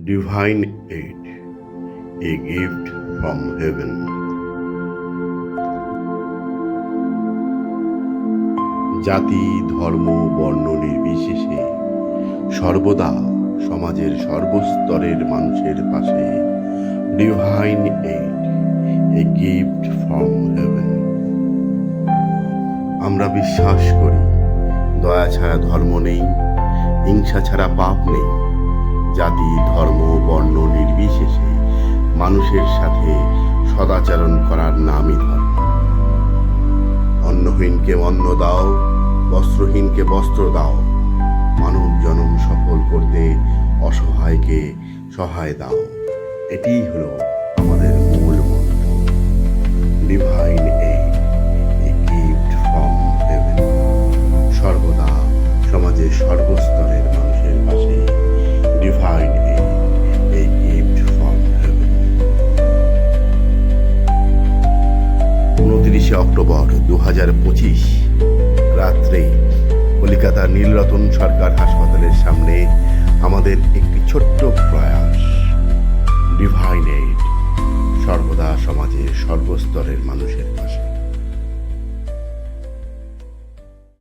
Divine aid, a gift from heaven. জাতি, ধর্ম, বর্ণ নির্বিশেষে সর্বদা সমাজের সর্বস্তরের মানুষের পাশে divine aid, a gift from heaven. আমরা বিশ্বাস করি দয়া ছাড়া ধর্ম নেই, হিংসা ছাড়া পাপ নেই। জাতি, ধর্ম, বর্ণ নির্বিশেষে মানুষের সাথে সদাচরণ করার নামই ধর্ম। অন্নহীনকে অন্ন দাও, বস্ত্রহীনকে বস্ত্র দাও, মানব জনম সফল করতে অসহায়কে সহায় দাও। এটিই হলো আমাদের মূল মন্ত্র, divine aid, a gift from heaven. সর্বদা সমাজের সর্বস্তরের মানুষের পাশে divine aid, a gift from heaven. 29 October 2025 রাত্রে কলিকাতার নীলরতন সরকার হাসপাতালের সামনে আমাদের একটি ছোট্ট প্রয়াস, ডিভাইন এইড, সর্বদা সমাজের সর্বস্তরের মানুষের পাশে।